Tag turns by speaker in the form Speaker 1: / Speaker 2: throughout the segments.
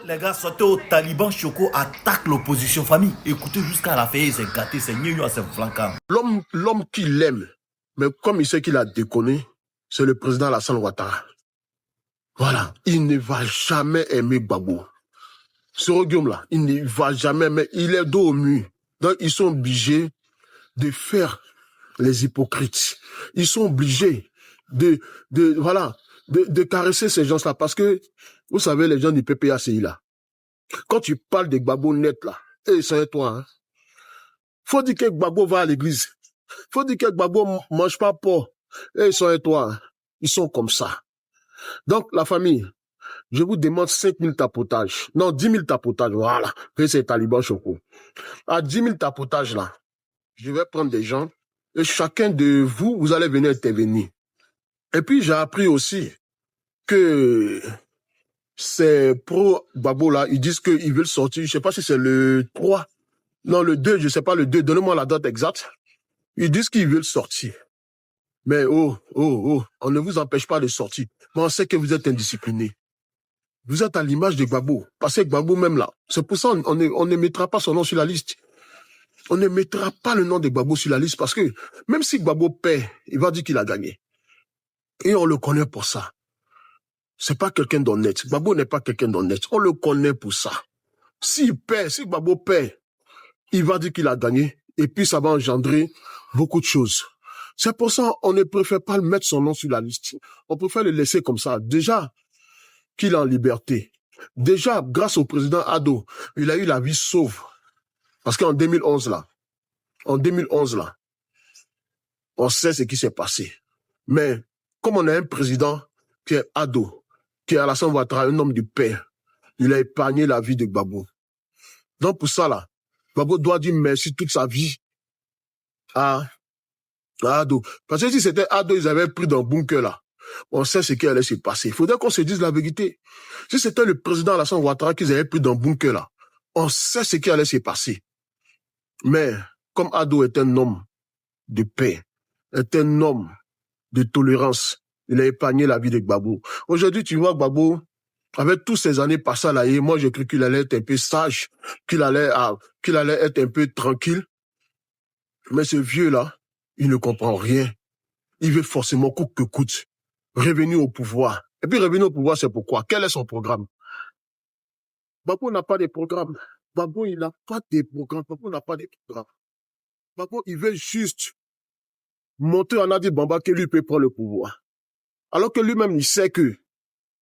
Speaker 1: Les gars, sortez au Taliban, Choco attaque l'opposition famille. Écoutez jusqu'à la fin, il s'est gâté, c'est mieux à ses flanquants.
Speaker 2: L'homme qu'il aime, mais comme il sait qu'il a déconné, c'est le président Alassane Ouattara. Voilà, il ne va jamais aimer Gbagbo. Ce Guillaume-là, il ne va jamais aimer, il est dos au mur. Donc, ils sont obligés de faire les hypocrites. Ils sont obligés de caresser ces gens-là parce que, vous savez, les gens du PPACI, là, quand tu parles de Gbagbo net, là, et c'est toi, hein, faut dire que Gbagbo va à l'église. Faut dire que Gbagbo mange pas porc. Et ils sont toi, hein, ils sont comme ça. Donc, la famille, je vous demande 5 000 tapotages. Non, 10 000 tapotages, voilà. Que c'est Taliban Choco. À 10 000 tapotages, là, je vais prendre des gens et chacun de vous, vous allez venir intervenir. Et puis, j'ai appris aussi que ces pro-Gbagbo, là, ils disent qu'ils veulent sortir, je sais pas si c'est le 3, non, le 2, je sais pas, le 2, donnez-moi la date exacte. Ils disent qu'ils veulent sortir. Mais on ne vous empêche pas de sortir. Mais on sait que vous êtes indisciplinés. Vous êtes à l'image de Gbagbo. Parce que Gbagbo même là, c'est pour ça on ne mettra pas son nom sur la liste. On ne mettra pas le nom de Gbagbo sur la liste parce que même si Gbagbo perd, il va dire qu'il a gagné. Et on le connaît pour ça. C'est pas quelqu'un d'honnête. Gbagbo n'est pas quelqu'un d'honnête. On le connaît pour ça. S'il perd, si Gbagbo perd, il va dire qu'il a gagné. Et puis ça va engendrer beaucoup de choses. C'est pour ça qu'on ne préfère pas mettre son nom sur la liste. On préfère le laisser comme ça. Déjà qu'il est en liberté. Déjà, grâce au président Ado, il a eu la vie sauve. Parce qu'en 2011, là, on sait ce qui s'est passé. Mais comme on a un président qui est Ado, qui est Alassane Ouattara, un homme du père, il a épargné la vie de Gbagbo. Donc pour ça, là, Gbagbo doit dire merci toute sa vie à Ado. Parce que si c'était Ado, ils avaient pris dans le bunker, là. On sait ce qui allait se passer. Il faudrait qu'on se dise la vérité. Si c'était le président Alassane Ouattara qu'ils avaient pris dans le bunker, là, on sait ce qui allait se passer. Mais, comme Ado est un homme de paix, est un homme de tolérance, il a épargné la vie de Gbagbo. Aujourd'hui, tu vois Gbagbo, avec toutes ces années passées là, et moi j'ai cru qu'il allait être un peu sage, qu'il allait être un peu tranquille. Mais ce vieux-là, il ne comprend rien. Il veut forcément coûte que coûte revenir au pouvoir. Et puis revenir au pouvoir, c'est pourquoi? Quel est son programme? Gbagbo n'a pas de programme. Gbagbo, il n'a pas de programme. Gbagbo n'a pas de programme. Gbagbo, il veut juste montrer à Nadi Bamba que lui peut prendre le pouvoir. Alors que lui-même, il sait que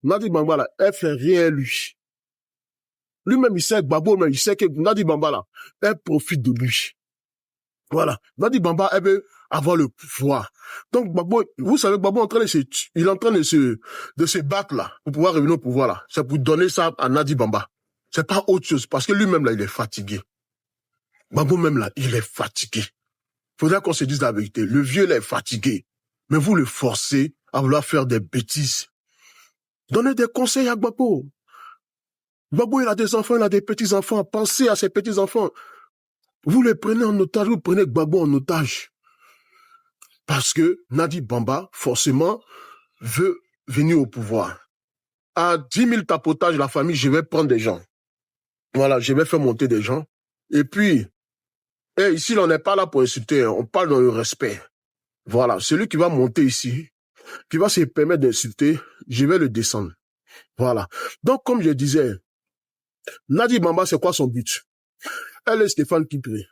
Speaker 2: Nadi Bamba, là, elle fait rien lui. Lui-même, il sait, Gbagbo, il sait que Nadi Bamba, là, elle profite de lui. Voilà. Nadi Bamba, elle veut avoir le pouvoir. Donc, Gbagbo, vous savez, Gbagbo il est en train de se battre, là, pour pouvoir revenir au pouvoir, là. C'est pour donner ça à Nadi Bamba. C'est pas autre chose, parce que lui-même, là, il est fatigué. Gbagbo, même, là, il est fatigué. Faudrait qu'on se dise la vérité. Le vieux, là, est fatigué. Mais vous le forcez à vouloir faire des bêtises. Donnez des conseils à Gbagbo. Gbagbo, il a des enfants, il a des petits-enfants. Pensez à ses petits-enfants. Vous les prenez en otage, vous prenez Gbagbo en otage. Parce que Nadi Bamba, forcément, veut venir au pouvoir. À 10 000 tapotages, la famille, je vais prendre des gens. Voilà, je vais faire monter des gens. Et puis, ici, on n'est pas là pour insulter, hein, on parle dans le respect. Voilà, celui qui va monter ici, qui va se permettre d'insulter, je vais le descendre. Voilà. Donc, comme je disais, Nadi Bamba, c'est quoi son but? Elle et Stéphane Kipré.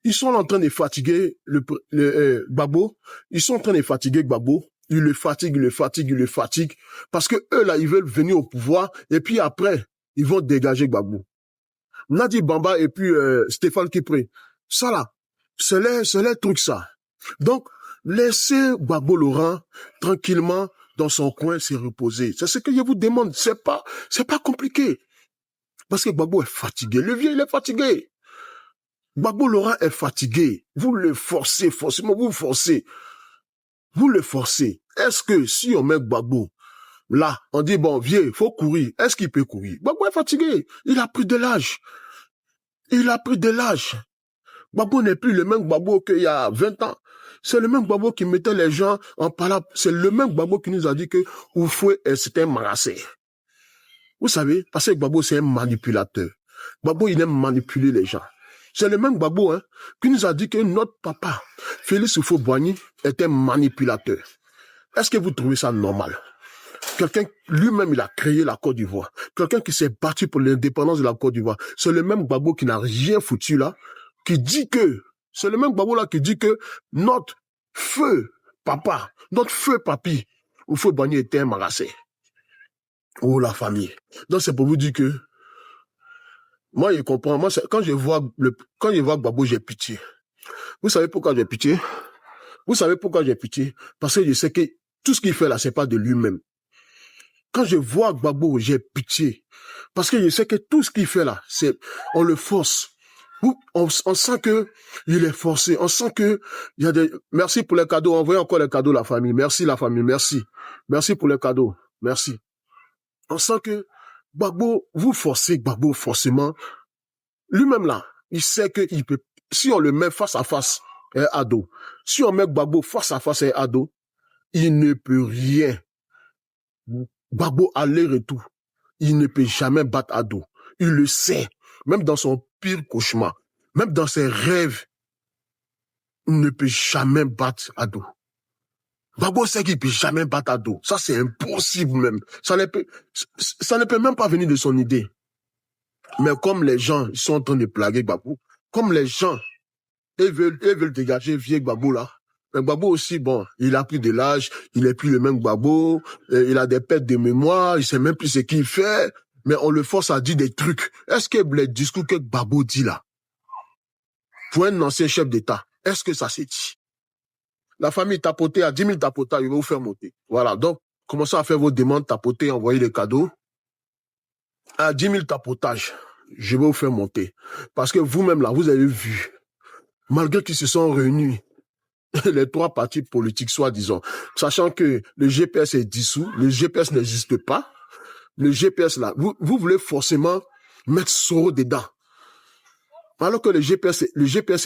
Speaker 2: Ils sont en train de fatiguer Gbagbo. Ils sont en train de fatiguer Gbagbo. Ils le fatiguent. Parce que eux, là, ils veulent venir au pouvoir. Et puis après, ils vont dégager Gbagbo. Nadi Bamba et puis Stéphane Kipré. Ça, là, c'est les trucs, ça. Donc, laissez Gbagbo Laurent tranquillement dans son coin se reposer. C'est ce que je vous demande. C'est pas compliqué. Parce que Gbagbo est fatigué. Le vieux, il est fatigué. Gbagbo Laurent est fatigué. Vous le forcez, forcément, vous forcez. Vous le forcez. Est-ce que si on met Gbagbo, là, on dit, bon, vieux, faut courir. Est-ce qu'il peut courir? Gbagbo est fatigué. Il a pris de l'âge. Gbagbo n'est plus le même Gbagbo qu'il y a 20 ans. C'est le même Gbagbo qui mettait les gens en palabre. C'est le même Gbagbo qui nous a dit que Oufoué, c'était un marassé. Vous savez, parce que Gbagbo, c'est un manipulateur. Gbagbo, il aime manipuler les gens. C'est le même Gbagbo, hein, qui nous a dit que notre papa, Félix Houphouët-Boigny, est un manipulateur. Est-ce que vous trouvez ça normal? Quelqu'un, lui-même, il a créé la Côte d'Ivoire. Quelqu'un qui s'est battu pour l'indépendance de la Côte d'Ivoire. C'est le même Gbagbo qui n'a rien foutu là, qui dit que, c'est le même Gbagbo là qui dit que notre feu papa, notre feu papi, Houphouët-Boigny était un magasin. Oh, la famille. Donc, c'est pour vous dire que, moi, je comprends. Moi, quand je vois Gbagbo, j'ai pitié. Vous savez pourquoi j'ai pitié? Vous savez pourquoi j'ai pitié? Parce que je sais que tout ce qu'il fait là, c'est pas de lui-même. Quand je vois Gbagbo, j'ai pitié. Parce que je sais que tout ce qu'il fait là, on le force. On sent que il est forcé. On sent que il y a des, merci pour les cadeaux. Envoyez encore les cadeaux, la famille. Merci, la famille. Merci. Merci pour les cadeaux. Merci. On sent que Gbagbo, vous forcez Gbagbo forcément. Lui-même là, il sait que il peut, si on le met face à face, un ado, si on met Gbagbo face à face, un ado, il ne peut rien. Gbagbo, aller-retour, il ne peut jamais battre ado. Il le sait. Même dans son pire cauchemar, même dans ses rêves, il ne peut jamais battre ado. Gbagbo sait qu'il ne peut jamais battre ado. Ça, c'est impossible même. Ça ne peut même pas venir de son idée. Mais comme les gens, ils sont en train de plaguer Gbagbo, comme les gens, ils veulent dégager vieux Gbagbo là. Mais Gbagbo aussi, bon, il a pris de l'âge, il n'est plus le même Gbagbo, il a des pertes de mémoire, il sait même plus ce qu'il fait, mais on le force à dire des trucs. Est-ce que les discours que Gbagbo dit là, pour un ancien chef d'État, est-ce que ça s'est dit? La famille tapotée à 10 000 tapotages, il va vous faire monter. Voilà, donc, commencez à faire vos demandes, tapoter, envoyer les cadeaux. À 10 000 tapotages, je vais vous faire monter. Parce que vous-même là, vous avez vu, malgré qu'ils se sont réunis, les trois partis politiques, soi-disant, sachant que le GPS est dissous, le GPS n'existe pas, le GPS là, vous voulez forcément mettre Soro dedans. Alors que le GPS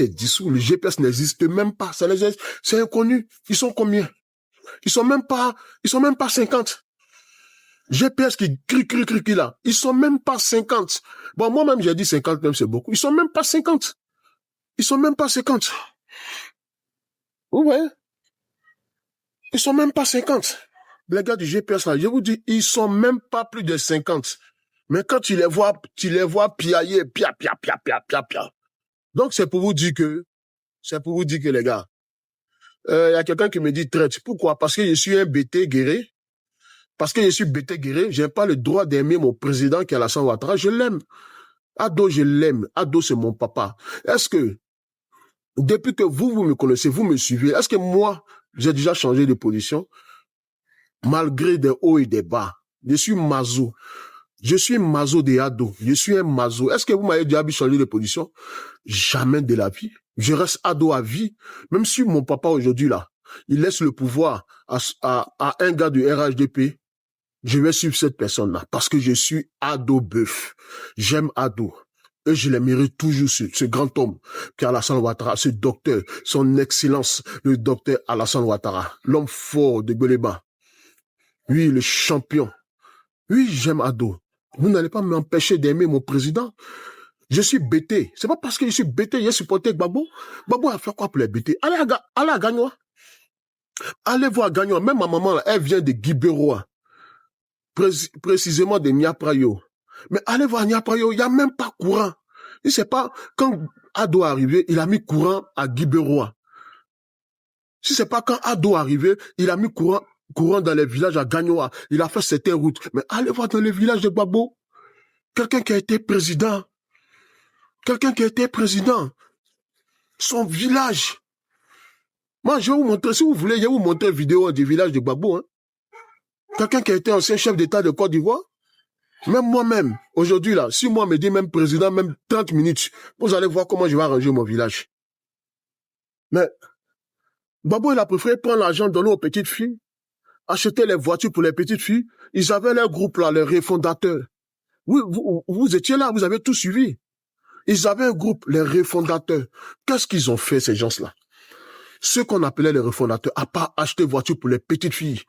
Speaker 2: est dissous, le GPS n'existe même pas, c'est inconnu. Ils sont combien? Ils sont même pas 50. GPS qui crie là, ils sont même pas 50. Bon, moi-même, j'ai dit 50, même c'est beaucoup. Ils sont même pas 50. Ils sont même pas 50. Ouais. Ils sont même pas 50. Les gars du GPS là, je vous dis, ils sont même pas plus de 50. Mais quand tu les vois piailler, pia. Donc, c'est pour vous dire que les gars, y a quelqu'un qui me dit traite. Pourquoi? Parce que je suis un BT guéri. Parce que je suis BT guéri, j'ai pas le droit d'aimer mon président qui est Alassane Ouattara. Je l'aime. Ado, je l'aime. Ado, c'est mon papa. Est-ce que, depuis que vous me connaissez, vous me suivez, est-ce que moi, j'ai déjà changé de position? Malgré des hauts et des bas. Je suis Mazo. Je suis Mazo de Ado. Je suis un Mazo. Est-ce que vous m'avez déjà vu changer de position? Jamais de la vie. Je reste Ado à vie. Même si mon papa aujourd'hui là, il laisse le pouvoir à un gars du RHDP, je vais suivre cette personne-là parce que je suis Ado Bœuf. J'aime Ado. Et je les mérite toujours, ce grand homme qui est Alassane Ouattara, ce docteur, son excellence, le docteur Alassane Ouattara, l'homme fort de Goléba. Oui, le champion. Oui, j'aime Ado. Vous n'allez pas m'empêcher d'aimer mon président. Je suis bêté. C'est pas parce que je suis bêté, j'ai supporté Gbagbo. Gbagbo a fait quoi pour les bêtés? Allez à Gagnoa. Allez voir Gagnoa. Même ma maman, là, elle vient de Guibéroa. Précisément de Niaprayo. Mais allez voir Niaprayo, il n'y a même pas courant. Il sait pas, quand Ado est arrivé, il a mis courant à Guibéroa. Si c'est pas quand Ado est arrivé, il a mis courant dans les villages à Gagnoa. Il a fait certaines routes. Mais allez voir dans les villages de Gbagbo. Quelqu'un qui a été président. Son village. Moi, je vais vous montrer, si vous voulez, je vais vous montrer une vidéo du village de Gbagbo. Hein. Quelqu'un qui a été ancien chef d'État de Côte d'Ivoire. Même moi-même, aujourd'hui là, si moi me dis même président, même 30 minutes, vous allez voir comment je vais arranger mon village. Mais Gbagbo, il a préféré prendre l'argent, donner aux petites filles, acheter les voitures pour les petites filles. Ils avaient leur groupe là, les refondateurs. Oui, vous étiez là, vous avez tout suivi. Ils avaient un groupe, les refondateurs. Qu'est-ce qu'ils ont fait, ces gens-là? ceux qu'on appelait les refondateurs, à pas acheter voiture pour les petites filles,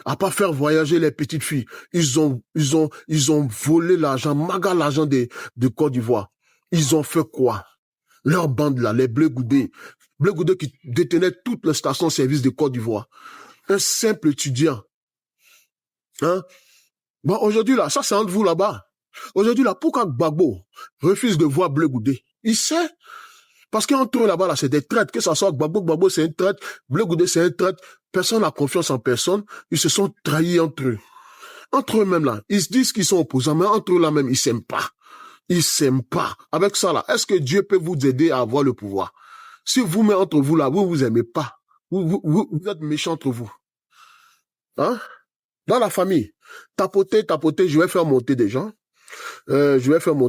Speaker 2: à pas faire voyager les petites filles, ils ont volé l'argent, maga l'argent de Côte d'Ivoire. Ils ont fait quoi? Leur bande là, les Bleu Goudé qui détenaient toutes les stations-service de Côte d'Ivoire. Un simple étudiant. Hein? Bon, aujourd'hui là, ça c'est entre vous là-bas. Aujourd'hui là, pourquoi Gbagbo refuse de voir Bleu Goudé? Il sait. Parce qu'entre eux là-bas, là, c'est des traites. Que ça soit Gbagbo, c'est une traite. Bleu Goudé, c'est une traite. Personne n'a confiance en personne. Ils se sont trahis entre eux. Entre eux-mêmes là, ils se disent qu'ils sont opposants, mais entre eux là-même, ils s'aiment pas. Ils s'aiment pas. Avec ça là, est-ce que Dieu peut vous aider à avoir le pouvoir? Si vous-même entre vous là, vous aimez pas. Vous êtes méchants entre vous. Hein? Dans la famille, tapoter, je vais faire monter des gens. Je vais faire monter